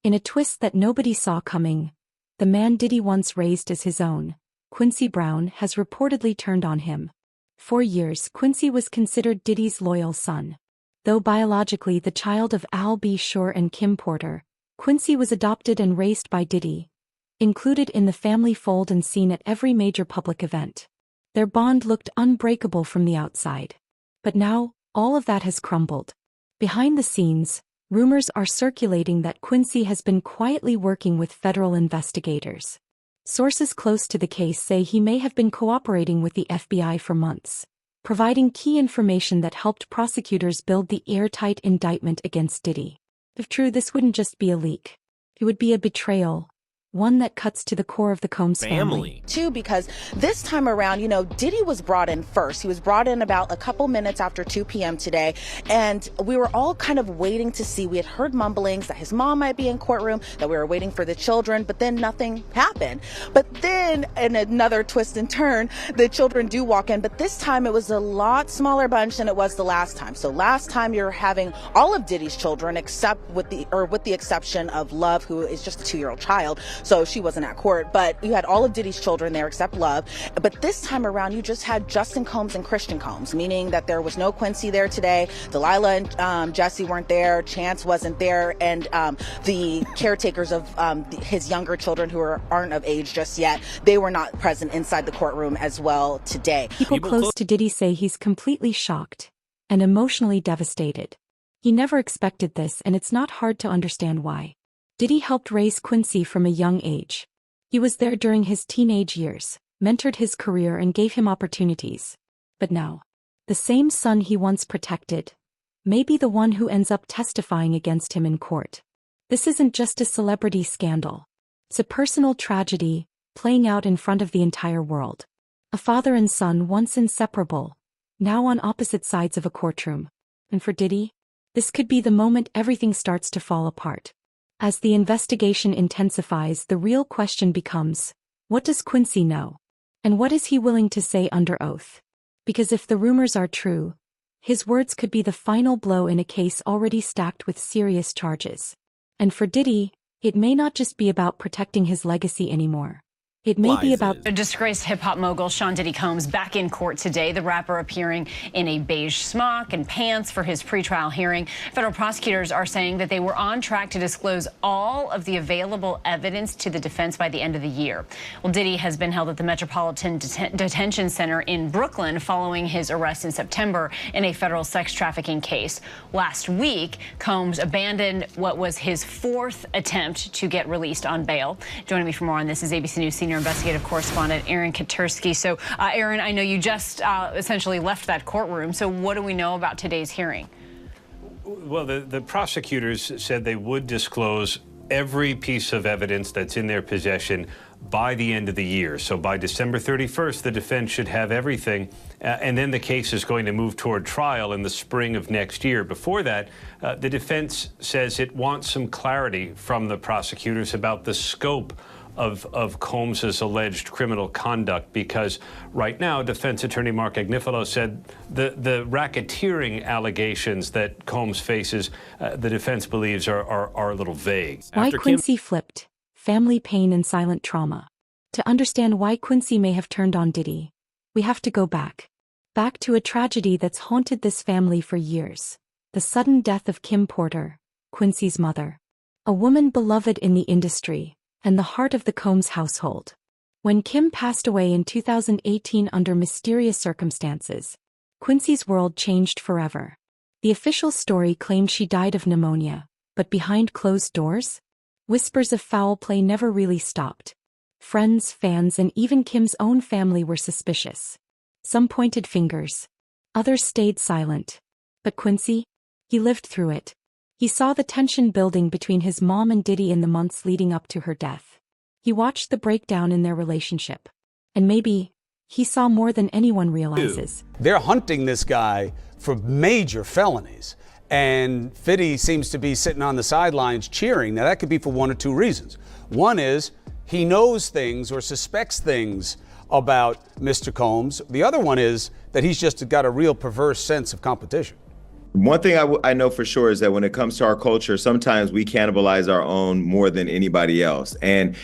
In a twist that nobody saw coming, the man Diddy once raised as his own, Quincy Brown, has reportedly turned on him. For years, Quincy was considered Diddy's loyal son. Though biologically the child of Al B. Sure and Kim Porter, Quincy was adopted and raised by Diddy, included in the family fold and seen at every major public event. Their bond looked unbreakable from the outside. But now, all of that has crumbled. Behind the scenes, rumors are circulating that Quincy has been quietly working with federal investigators. Sources close to the case say he may have been cooperating with the FBI for months, providing key information that helped prosecutors build the airtight indictment against Diddy. If true, this wouldn't just be a leak. It would be a betrayal, one that cuts to the core of the Combs family. Too, because this time around, Diddy was brought in first. He was brought in about a couple minutes after 2 p.m. today, and we were all kind of waiting to see. We had heard mumblings that his mom might be in courtroom, that we were waiting for the children, but then nothing happened. But then, in another twist and turn, the children do walk in, but this time it was a lot smaller bunch than it was the last time. So last time you're having all of Diddy's children, except with the exception of Love, who is just a 2-year-old child. So she wasn't at court, but you had all of Diddy's children there except Love. But this time around, you just had Justin Combs and Christian Combs, meaning that there was no Quincy there today. Delilah and Jesse weren't there. Chance wasn't there. And the caretakers of his younger children who aren't of age just yet, they were not present inside the courtroom as well today. People close to Diddy say he's completely shocked and emotionally devastated. He never expected this, and it's not hard to understand why. Diddy helped raise Quincy from a young age. He was there during his teenage years, mentored his career and gave him opportunities. But now, the same son he once protected may be the one who ends up testifying against him in court. This isn't just a celebrity scandal. It's a personal tragedy, playing out in front of the entire world. A father and son once inseparable, now on opposite sides of a courtroom. And for Diddy, this could be the moment everything starts to fall apart. As the investigation intensifies, the real question becomes, what does Quincy know? And what is he willing to say under oath? Because if the rumors are true, his words could be the final blow in a case already stacked with serious charges. And for Diddy, it may not just be about protecting his legacy anymore. It may be about a disgraced hip-hop mogul Sean Diddy Combs back in court today. The rapper appearing in a beige smock and pants for his pretrial hearing. Federal prosecutors are saying that they were on track to disclose all of the available evidence to the defense by the end of the year. Well, Diddy has been held at the Metropolitan Detention Center in Brooklyn following his arrest in September in a federal sex trafficking case. Last week, Combs abandoned what was his 4th attempt to get released on bail. Joining me for more on this is ABC News senior investigative correspondent Aaron Katursky. So, Aaron, I know you just essentially left that courtroom. So what do we know about today's hearing? Well, the prosecutors said they would disclose every piece of evidence that's in their possession by the end of the year. So by December 31st, the defense should have everything. And then the case is going to move toward trial in the spring of next year. Before that, the defense says it wants some clarity from the prosecutors about the scope of Combs's alleged criminal conduct, because right now, defense attorney Mark Agnifilo said the racketeering allegations that Combs faces, the defense believes are a little vague. Why Quincy flipped, family pain and silent trauma. To understand why Quincy may have turned on Diddy, we have to go back to a tragedy that's haunted this family for years. The sudden death of Kim Porter, Quincy's mother. A woman beloved in the industry and the heart of the Combs household. When Kim passed away in 2018 under mysterious circumstances, Quincy's world changed forever. The official story claimed she died of pneumonia, but behind closed doors, whispers of foul play never really stopped. Friends, fans, and even Kim's own family were suspicious. Some pointed fingers. Others stayed silent. But Quincy? He lived through it. He saw the tension building between his mom and Diddy in the months leading up to her death. He watched the breakdown in their relationship. And maybe, he saw more than anyone realizes. They're hunting this guy for major felonies. And Fiddy seems to be sitting on the sidelines cheering. Now, that could be for one or two reasons. One is he knows things or suspects things about Mr. Combs. The other one is that he's just got a real perverse sense of competition. One thing I know for sure is that when it comes to our culture, sometimes we cannibalize our own more than anybody else. And,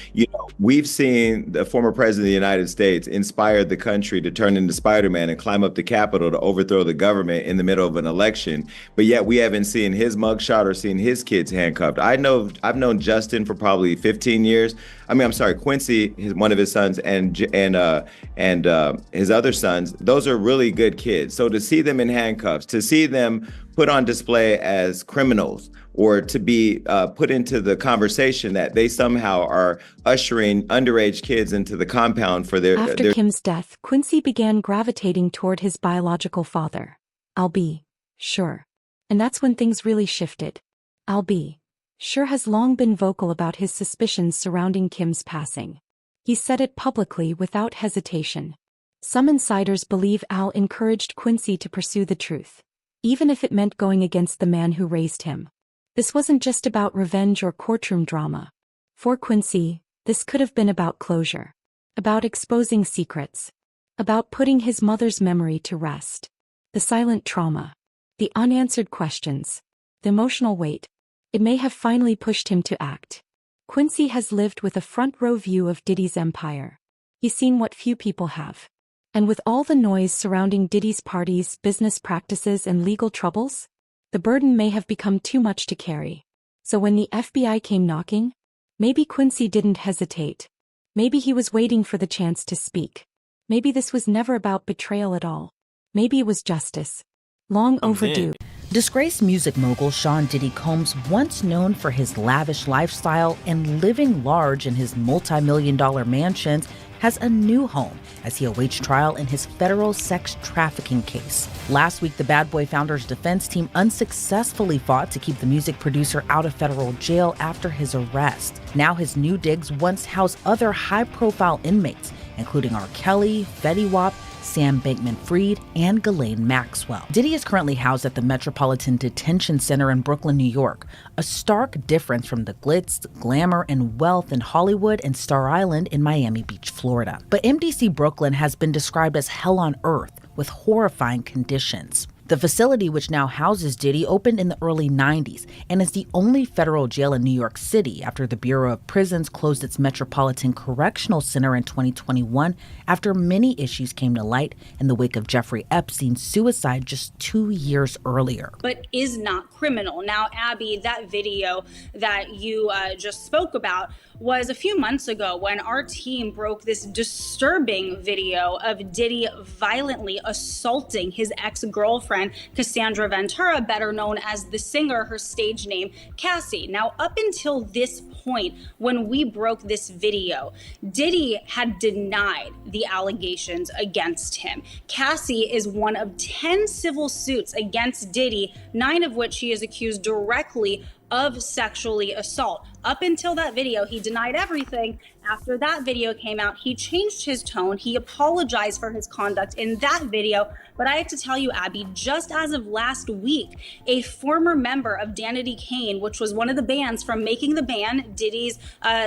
we've seen the former president of the United States inspire the country to turn into Spider-Man and climb up the Capitol to overthrow the government in the middle of an election. But yet we haven't seen his mugshot or seen his kids handcuffed. I've known Justin for probably 15 years. I'm sorry, Quincy, one of his sons, and his other sons. Those are really good kids. So to see them in handcuffs, to see them put on display as criminals, or to be put into the conversation that they somehow are ushering underage kids into the compound for their... After Kim's death, Quincy began gravitating toward his biological father. I'll be sure. And that's when things really shifted. I'll be sure has long been vocal about his suspicions surrounding Kim's passing. He said it publicly without hesitation. Some insiders believe Al encouraged Quincy to pursue the truth, even if it meant going against the man who raised him. This wasn't just about revenge or courtroom drama. For Quincy, this could have been about closure, about exposing secrets, about putting his mother's memory to rest. The silent trauma, the unanswered questions, the emotional weight, it may have finally pushed him to act. Quincy has lived with a front-row view of Diddy's empire. He's seen what few people have. And with all the noise surrounding Diddy's parties, business practices, and legal troubles, the burden may have become too much to carry. So when the FBI came knocking, maybe Quincy didn't hesitate. Maybe he was waiting for the chance to speak. Maybe this was never about betrayal at all. Maybe it was justice. Long overdue. Disgraced music mogul Sean Diddy Combs, once known for his lavish lifestyle and living large in his multi-million-dollar mansions, has a new home as he awaits trial in his federal sex trafficking case. Last week, the Bad Boy Founder's defense team unsuccessfully fought to keep the music producer out of federal jail after his arrest. Now his new digs once house other high-profile inmates, including R. Kelly, Fetty Wap, Sam Bankman-Fried, and Ghislaine Maxwell. Diddy is currently housed at the Metropolitan Detention Center in Brooklyn, New York, a stark difference from the glitz, glamour, and wealth in Hollywood and Star Island in Miami Beach, Florida. But MDC Brooklyn has been described as hell on earth, with horrifying conditions. The facility, which now houses Diddy, opened in the early 90s and is the only federal jail in New York City after the Bureau of Prisons closed its Metropolitan Correctional Center in 2021 after many issues came to light in the wake of Jeffrey Epstein's suicide just 2 years earlier. But is not criminal. Now, Abby, that video that you just spoke about was a few months ago when our team broke this disturbing video of Diddy violently assaulting his ex-girlfriend, Cassandra Ventura, better known as the singer, her stage name, Cassie. Now, up until this point, when we broke this video, Diddy had denied the allegations against him. Cassie is one of 10 civil suits against Diddy, 9 of which he is accused directly of sexually assault. Up until that video, he denied everything. After that video came out, he changed his tone. He apologized for his conduct in that video. But I have to tell you, Abby, just as of last week, a former member of Danity Kane, which was one of the bands from Making the Band, Diddy's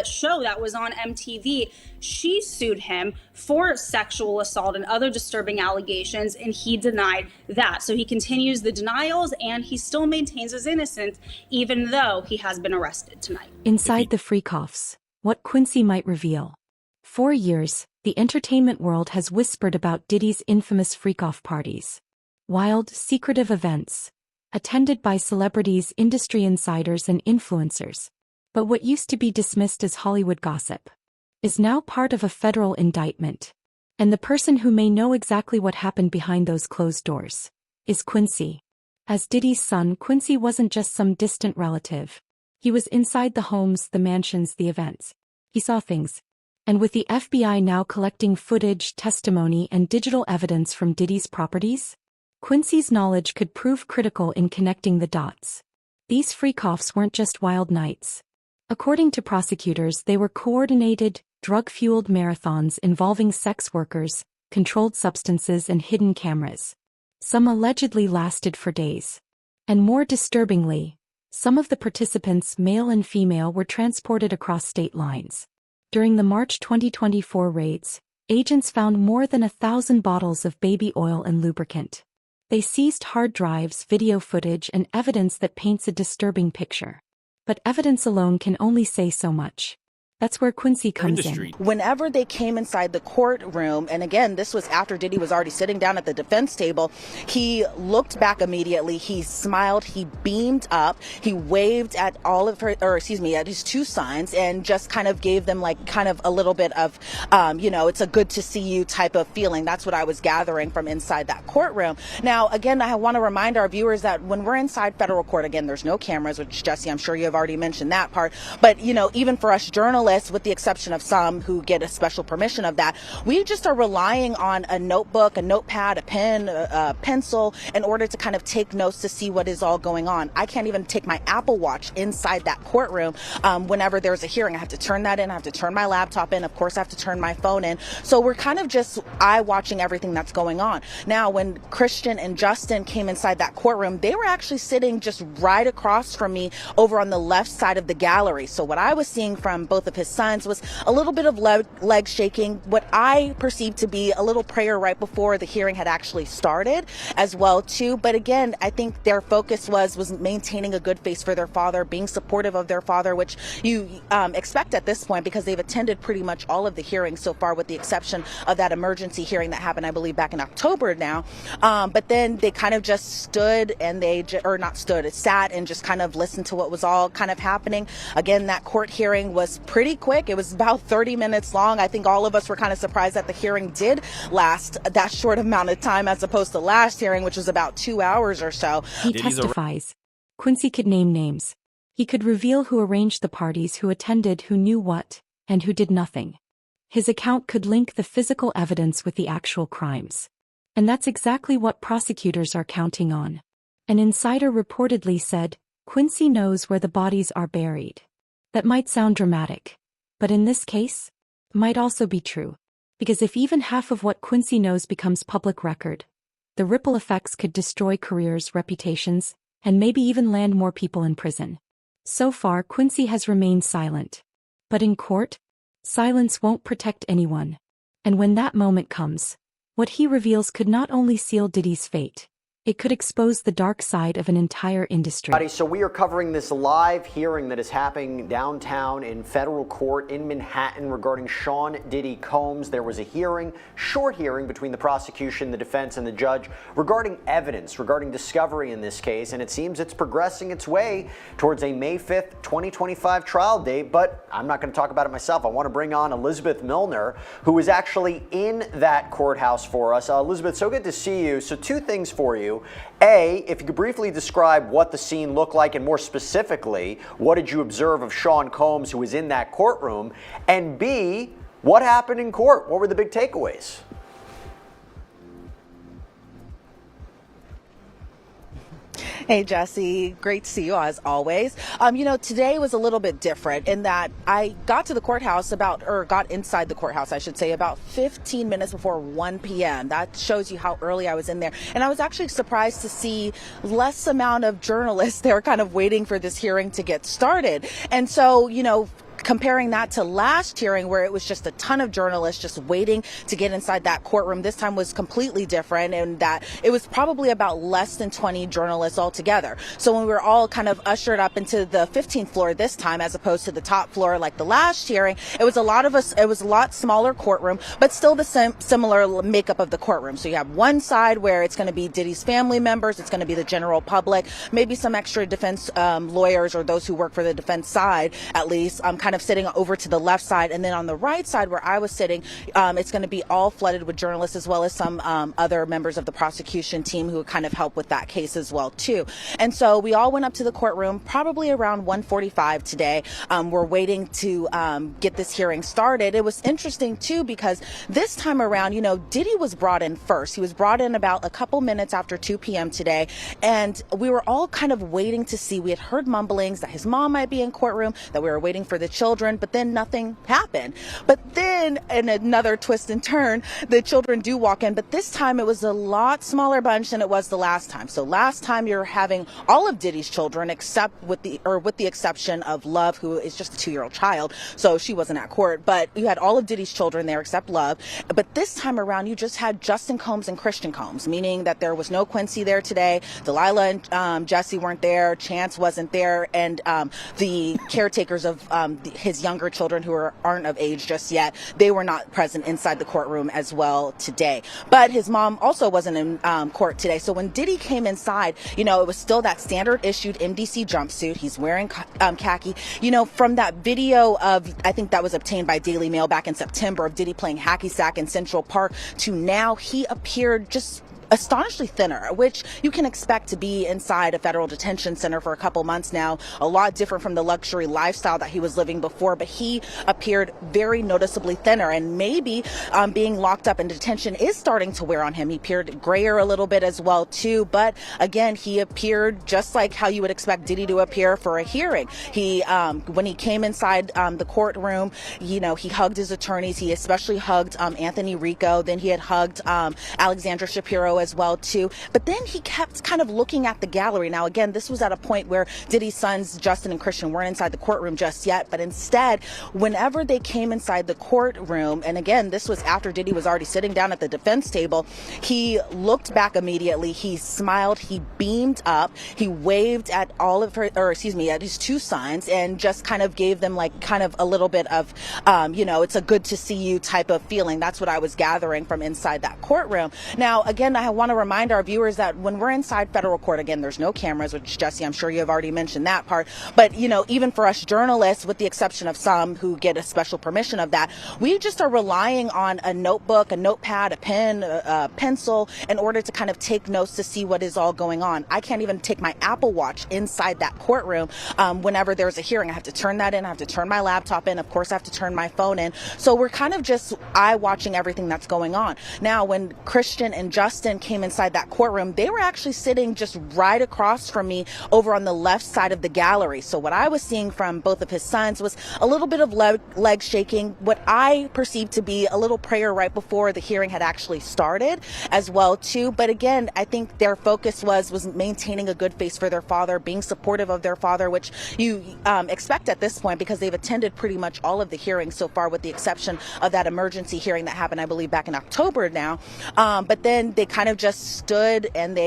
show that was on MTV, she sued him for sexual assault and other disturbing allegations, and he denied that. So he continues the denials, and he still maintains his innocence, even though he has been arrested tonight. Inside the freak-offs, what Quincy might reveal. For years, the entertainment world has whispered about Diddy's infamous freak-off parties. Wild, secretive events, attended by celebrities, industry insiders, and influencers. But what used to be dismissed as Hollywood gossip is now part of a federal indictment. And the person who may know exactly what happened behind those closed doors is Quincy. As Diddy's son, Quincy wasn't just some distant relative. He was inside the homes, the mansions, the events. He saw things. And with the FBI now collecting footage, testimony, and digital evidence from Diddy's properties, Quincy's knowledge could prove critical in connecting the dots. These freak-offs weren't just wild nights. According to prosecutors, they were coordinated, drug-fueled marathons involving sex workers, controlled substances, and hidden cameras. Some allegedly lasted for days. And more disturbingly, some of the participants, male and female, were transported across state lines. During the March 2024 raids, agents found more than 1,000 bottles of baby oil and lubricant. They seized hard drives, video footage, and evidence that paints a disturbing picture. But evidence alone can only say so much. That's where Quincy comes in. Whenever they came inside the courtroom, and again, this was after Diddy was already sitting down at the defense table, he looked back immediately. He smiled. He beamed up. He waved at all of her, at his two sons, and just kind of gave them like kind of a little bit of, it's a good to see you type of feeling. That's what I was gathering from inside that courtroom. Now, again, I want to remind our viewers that when we're inside federal court, again, there's no cameras, which, Jesse, I'm sure you have already mentioned that part. But, even for us journalists, with the exception of some who get a special permission of that, we just are relying on a notebook, a notepad, a pen, a pencil in order to kind of take notes to see what is all going on. I can't even take my Apple Watch inside that courtroom whenever there's a hearing. I have to turn that in. I have to turn my laptop in. Of course, I have to turn my phone in. So we're kind of just eye-watching everything that's going on. Now, when Christian and Justin came inside that courtroom, they were actually sitting just right across from me over on the left side of the gallery. So what I was seeing from both of his sons was a little bit of leg shaking, what I perceived to be a little prayer right before the hearing had actually started as well too. But again, I think their focus was maintaining a good face for their father, being supportive of their father, which you expect at this point because they've attended pretty much all of the hearings so far, with the exception of that emergency hearing that happened, I believe, back in October now. But then they kind of just stood and sat and just kind of listened to what was all kind of happening. Again, that court hearing was pretty quick. It was about 30 minutes long. I think all of us were kind of surprised that the hearing did last that short amount of time as opposed to last hearing, which was about 2 hours or so. He testifies. Quincy could name names. He could reveal who arranged the parties, who attended, who knew what, and who did nothing. His account could link the physical evidence with the actual crimes. And that's exactly what prosecutors are counting on. An insider reportedly said, "Quincy knows where the bodies are buried." That might sound dramatic, but in this case, might also be true. Because if even half of what Quincy knows becomes public record, the ripple effects could destroy careers, reputations, and maybe even land more people in prison. So far, Quincy has remained silent. But in court, silence won't protect anyone. And when that moment comes, what he reveals could not only seal Diddy's fate, it could expose the dark side of an entire industry. So we are covering this live hearing that is happening downtown in federal court in Manhattan regarding Sean Diddy Combs. There was a hearing, short hearing between the prosecution, the defense, and the judge regarding evidence, regarding discovery in this case, and it seems it's progressing its way towards a May 5th, 2025 trial date, but I'm not going to talk about it myself. I want to bring on Elizabeth Milner, who is actually in that courthouse for us. Elizabeth, so good to see you. So two things for you. A, if you could briefly describe what the scene looked like, and more specifically, what did you observe of Sean Combs, who was in that courtroom? And B, what happened in court? What were the big takeaways? Hey, Jesse. Great to see you as always. Today was a little bit different in that I got to the courthouse got inside the courthouse, I should say, about 15 minutes before 1 p.m. That shows you how early I was in there. And I was actually surprised to see less amount of journalists there kind of waiting for this hearing to get started. And so, comparing that to last hearing where it was just a ton of journalists just waiting to get inside that courtroom, this time was completely different in that it was probably about less than 20 journalists altogether. So when we were all kind of ushered up into the 15th floor this time as opposed to the top floor like the last hearing, it was a lot smaller courtroom, but still the similar makeup of the courtroom. So you have one side where it's going to be Diddy's family members, it's going to be the general public, maybe some extra defense lawyers or those who work for the defense side at least, kind of sitting over to the left side. And then on the right side where I was sitting, it's going to be all flooded with journalists as well as some other members of the prosecution team who kind of help with that case as well too. And so we all went up to the courtroom probably around 1:45 today. We're waiting to get this hearing started. It was interesting too because this time around, Diddy was brought in first. He was brought in about a couple minutes after 2 p.m. today, and we were all kind of waiting to see. We had heard mumblings that his mom might be in courtroom, that we were waiting for the children children, but then nothing happened. But then, in another twist and turn, the children do walk in, but this time it was a lot smaller bunch than it was the last time. So last time you're having all of Diddy's children, except with the exception of Love, who is just a 2-year-old child, so she wasn't at court. But you had all of Diddy's children there except Love. But this time around, you just had Justin Combs and Christian Combs, meaning that there was no Quincy there today. Delilah and Jesse weren't there. Chance wasn't there, and the caretakers of his younger children, who aren't of age just yet, they were not present inside the courtroom as well today. But his mom also wasn't in court today. So when Diddy came inside, it was still that standard issued MDC jumpsuit. He's wearing khaki. From that video of, I think that was obtained by Daily Mail back in September, of Diddy playing hacky sack in Central Park, to now he appeared just astonishingly thinner, which you can expect to be inside a federal detention center for a couple months now. A lot different from the luxury lifestyle that he was living before, but he appeared very noticeably thinner, and maybe being locked up in detention is starting to wear on him. He appeared grayer a little bit as well too, but again, he appeared just like how you would expect Diddy to appear for a hearing. He when he came inside the courtroom, he hugged his attorneys. He especially hugged Anthony Rico. Then he had hugged Alexandra Shapiro as well too, but then he kept kind of looking at the gallery. Now again, this was at a point where Diddy's sons Justin and Christian weren't inside the courtroom just yet, but instead, whenever they came inside the courtroom, and again, this was after Diddy was already sitting down at the defense table, he looked back immediately, he smiled, he beamed up, he waved at at his 2 sons, and just kind of gave them like kind of a little bit of it's a good to see you type of feeling. That's what I was gathering from inside that courtroom. Now again, I want to remind our viewers that when we're inside federal court, again, there's no cameras, which, Jesse, I'm sure you have already mentioned that part. But, even for us journalists, with the exception of some who get a special permission of that, we just are relying on a notebook, a notepad, a pen, a pencil, in order to kind of take notes to see what is all going on. I can't even take my Apple Watch inside that courtroom whenever there's a hearing. I have to turn that in. I have to turn my laptop in. Of course, I have to turn my phone in. So we're kind of just eye-watching everything that's going on. Now, when Christian and Justin came inside that courtroom, they were actually sitting just right across from me over on the left side of the gallery. So what I was seeing from both of his sons was a little bit of leg shaking, what I perceived to be a little prayer right before the hearing had actually started as well too. But again, I think their focus was maintaining a good face for their father, being supportive of their father, which you expect at this point, because they've attended pretty much all of the hearings so far, with the exception of that emergency hearing that happened, I believe, back in October now. But then they kind of just stood, and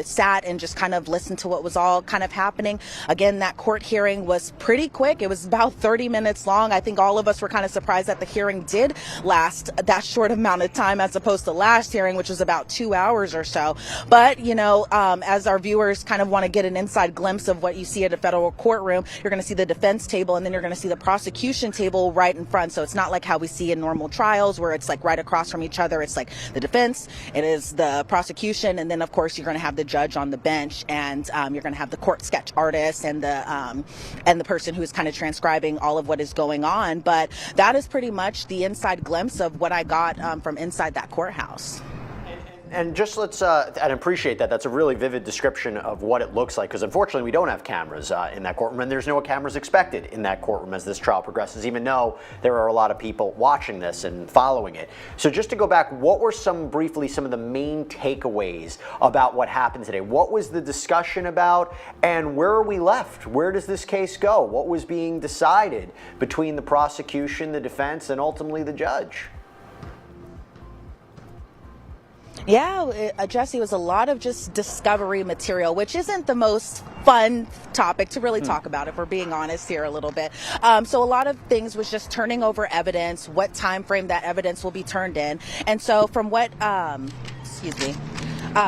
sat and just kind of listened to what was all kind of happening. Again, that court hearing was pretty quick. It was about 30 minutes long. I think all of us were kind of surprised that the hearing did last that short amount of time, as opposed to last hearing, which was about 2 hours or so. But, as our viewers kind of want to get an inside glimpse of what you see at a federal courtroom, you're going to see the defense table, and then you're going to see the prosecution table right in front. So it's not like how we see in normal trials, where it's like right across from each other. It's like the defense, it is the prosecution, and then of course you're going to have the judge on the bench, and you're going to have the court sketch artist and the person who is kind of transcribing all of what is going on. But that is pretty much the inside glimpse of what I got from inside that courthouse. And just let's, and appreciate that. That's a really vivid description of what it looks like, because unfortunately we don't have cameras in that courtroom, and there's no cameras expected in that courtroom as this trial progresses, even though there are a lot of people watching this and following it. So just to go back, what were briefly some of the main takeaways about what happened today? What was the discussion about, and where are we left? Where does this case go? What was being decided between the prosecution, the defense, and ultimately the judge? Yeah, Jesse, was a lot of just discovery material, which isn't the most fun topic to really talk about, if we're being honest here a little bit. So a lot of things was just turning over evidence, what time frame that evidence will be turned in. And so from what,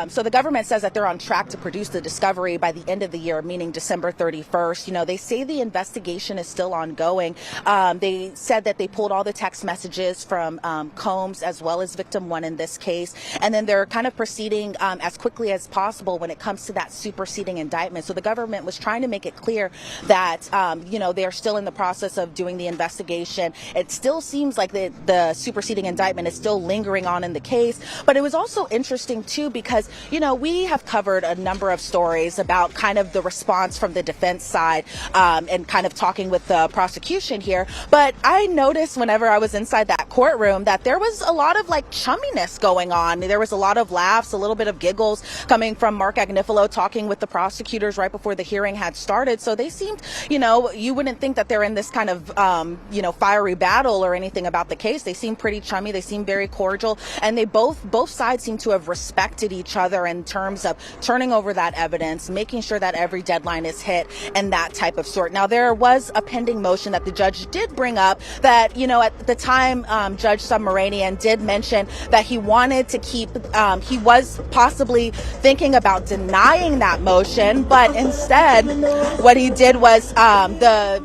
so the government says that they're on track to produce the discovery by the end of the year, meaning December 31st. They say the investigation is still ongoing. They said that they pulled all the text messages from Combs as well as victim 1 in this case. And then they're kind of proceeding as quickly as possible when it comes to that superseding indictment. So the government was trying to make it clear that, they are still in the process of doing the investigation. It still seems like the superseding indictment is still lingering on in the case. But it was also interesting, too, because because, you know, we have covered a number of stories about kind of the response from the defense side and kind of talking with the prosecution here. But I noticed whenever I was inside that courtroom that there was a lot of like chumminess going on. There was a lot of laughs, a little bit of giggles coming from Mark Agnifilo talking with the prosecutors right before the hearing had started. So they seemed, you know, you wouldn't think that they're in this kind of, you know, fiery battle or anything about the case. They seem pretty chummy. They seem very cordial. And they both sides seem to have respected each other in terms of turning over that evidence, making sure that every deadline is hit and that type of sort. Now, there was a pending motion that the judge did bring up that, you know, at the time, Judge Submaranian did mention that he wanted to keep, he was possibly thinking about denying that motion, but instead what he did was the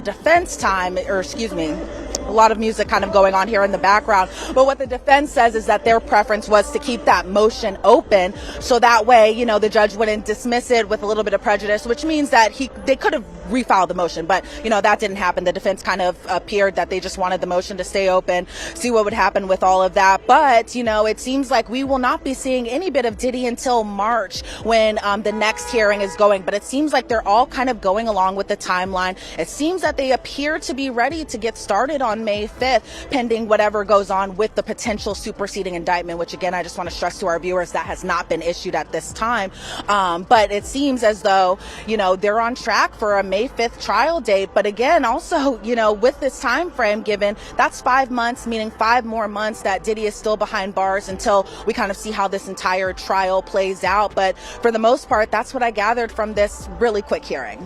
defense time, a lot of music kind of going on here in the background. But what the defense says is that their preference was to keep that motion open. So that way, you know, the judge wouldn't dismiss it with a little bit of prejudice, which means that they could have refiled the motion. But, you know, that didn't happen. The defense kind of appeared that they just wanted the motion to stay open, see what would happen with all of that. But, you know, it seems like we will not be seeing any bit of Diddy until March when the next hearing is going. But it seems like they're all kind of going along with the timeline. It seems that they appear to be ready to get started on May 5th, pending whatever goes on with the potential superseding indictment, which again, I just want to stress to our viewers that has not been issued at this time. But it seems as though, you know, they're on track for a May 5th trial date. But again, also, you know, with this time frame given, that's 5 months, meaning 5 more months that Diddy is still behind bars until we kind of see how this entire trial plays out. But for the most part, that's what I gathered from this really quick hearing.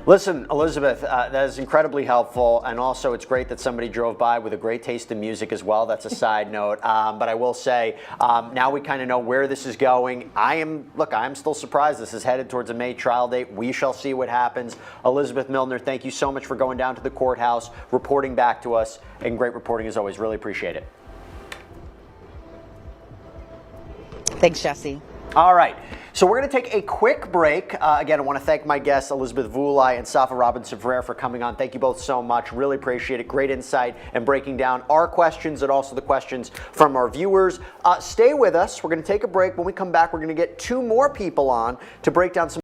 Listen, Elizabeth, that is incredibly helpful, and also it's great that somebody drove by with a great taste in music as well. That's a side note, but I will say now we kind of know where this is going. I am still surprised this is headed towards a May trial date. We shall see what happens. Elizabeth Milner, thank you so much for going down to the courthouse, reporting back to us, and great reporting as always. Really appreciate it. Thanks, Jesse. All right. So we're going to take a quick break. Again, I want to thank my guests, Elizabeth Vulai and Safa Robinson-Ferrer, for coming on. Thank you both so much. Really appreciate it. Great insight and breaking down our questions and also the questions from our viewers. Stay with us. We're going to take a break. When we come back, we're going to get 2 more people on to break down some